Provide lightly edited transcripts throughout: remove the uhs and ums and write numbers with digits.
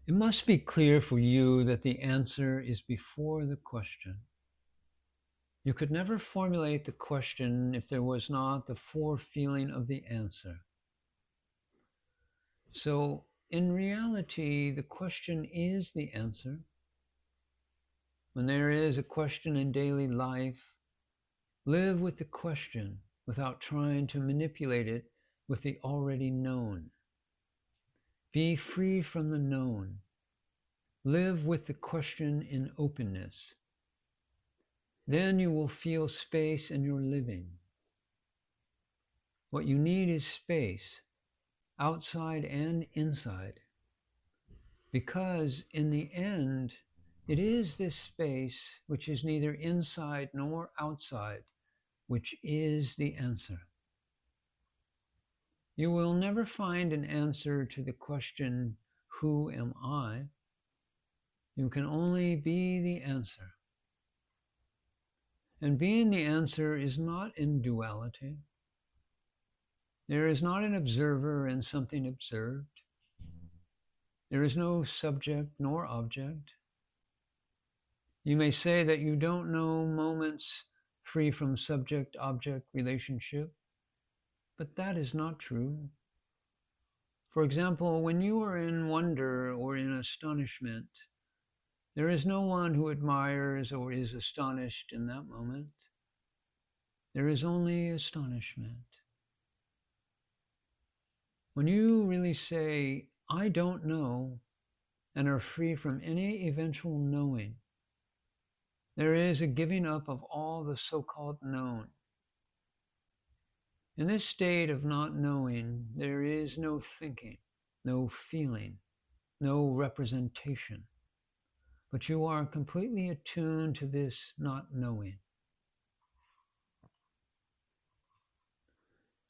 It must be clear for you that the answer is before the question. You could never formulate the question if there was not the forefeeling of the answer. So, in reality, the question is the answer. When there is a question in daily life, live with the question without trying to manipulate it with the already known. Be free from the known. Live with the question in openness. Then you will feel space in your living. What you need is space, outside and inside. Because in the end, it is this space which is neither inside nor outside, which is the answer. You will never find an answer to the question, who am I? You can only be the answer. And being the answer is not in duality. There is not an observer and something observed. There is no subject nor object. You may say that you don't know moments free from subject-object relationship, but that is not true. For example, when you are in wonder or in astonishment, there is no one who admires or is astonished in that moment. There is only astonishment. When you really say, I don't know, and are free from any eventual knowing, there is a giving up of all the so-called known. In this state of not knowing, there is no thinking, no feeling, no representation, but you are completely attuned to this not knowing.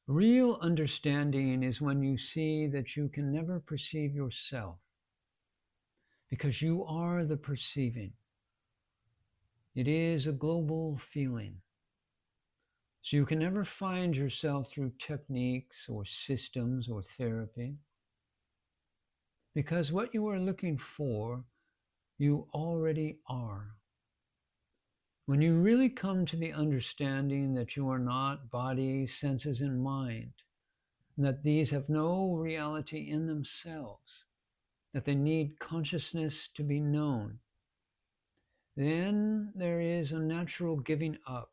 Real understanding is when you see that you can never perceive yourself, because you are the perceiving. It is a global feeling. So you can never find yourself through techniques or systems or therapy, because what you are looking for, you already are. When you really come to the understanding that you are not body, senses, and mind, and that these have no reality in themselves, that they need consciousness to be known, then there is a natural giving up,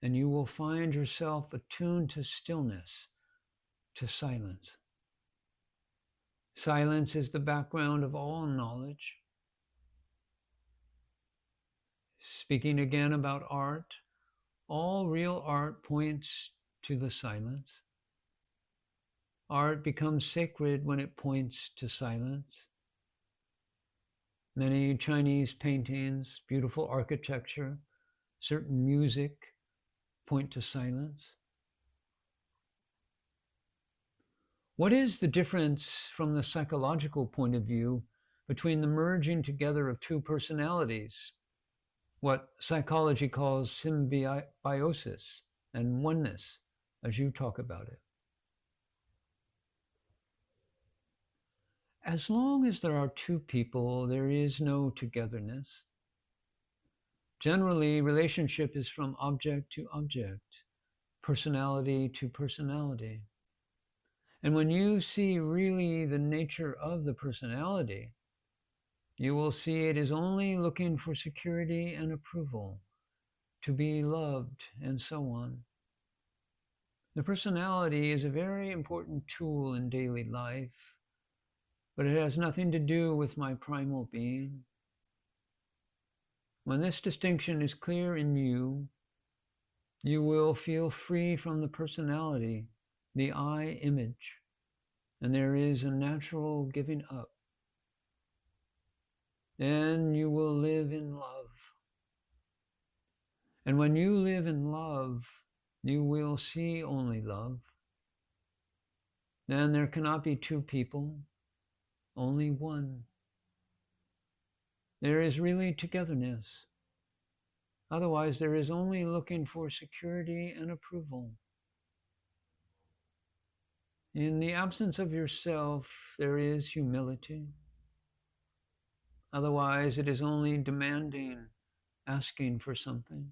and you will find yourself attuned to stillness, to silence. Silence is the background of all knowledge. Speaking again about art, all real art points to the silence. Art becomes sacred when it points to silence. Many Chinese paintings, beautiful architecture, certain music point to silence. What is the difference from the psychological point of view between the merging together of two personalities, what psychology calls symbiosis, and oneness, as you talk about it? As long as there are two people, there is no togetherness. Generally, relationship is from object to object, personality to personality. And when you see really the nature of the personality, you will see it is only looking for security and approval, to be loved, and so on. The personality is a very important tool in daily life, but it has nothing to do with my primal being. When this distinction is clear in you, you will feel free from the personality, the I image, and there is a natural giving up. Then you will live in love. And when you live in love, you will see only love. Then there cannot be two people, only one. There is really togetherness. Otherwise, there is only looking for security and approval. In the absence of yourself, there is humility. Otherwise, it is only demanding, asking for something.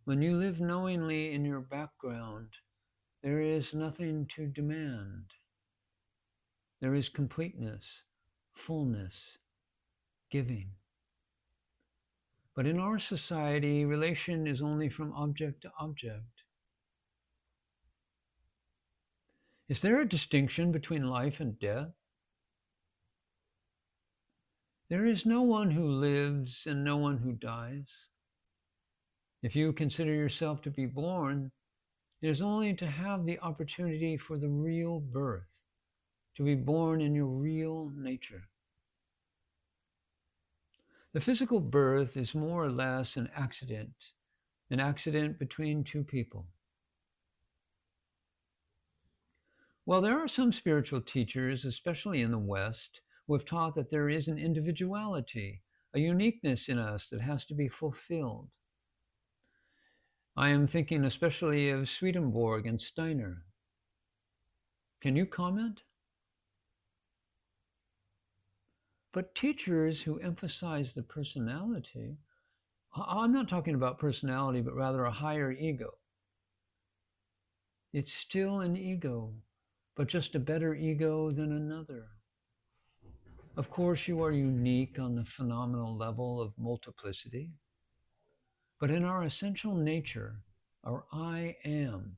When you live knowingly in your background, there is nothing to demand. There is completeness, fullness, giving. But in our society, relation is only from object to object. Is there a distinction between life and death? There is no one who lives and no one who dies. If you consider yourself to be born, it is only to have the opportunity for the real birth, to be born in your real nature. The physical birth is more or less an accident between two people. Well, there are some spiritual teachers, especially in the West, who have taught that there is an individuality, a uniqueness in us that has to be fulfilled. I am thinking especially of Swedenborg and Steiner. Can you comment? But teachers who emphasize the personality, I'm not talking about personality, but rather a higher ego. It's still an ego, but just a better ego than another. Of course, you are unique on the phenomenal level of multiplicity, but in our essential nature, our I am,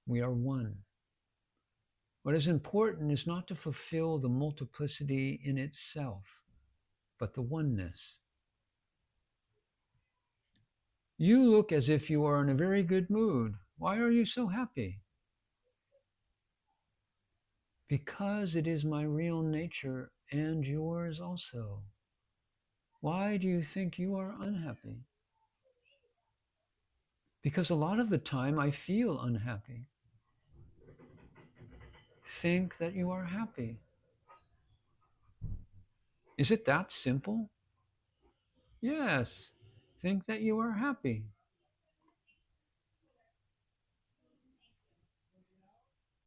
we are one. What is important is not to fulfill the multiplicity in itself, but the oneness. You look as if you are in a very good mood. Why are you so happy? Because it is my real nature and yours also. Why do you think you are unhappy? Because a lot of the time I feel unhappy. Think that you are happy. Is it that simple? Yes. Think that you are happy.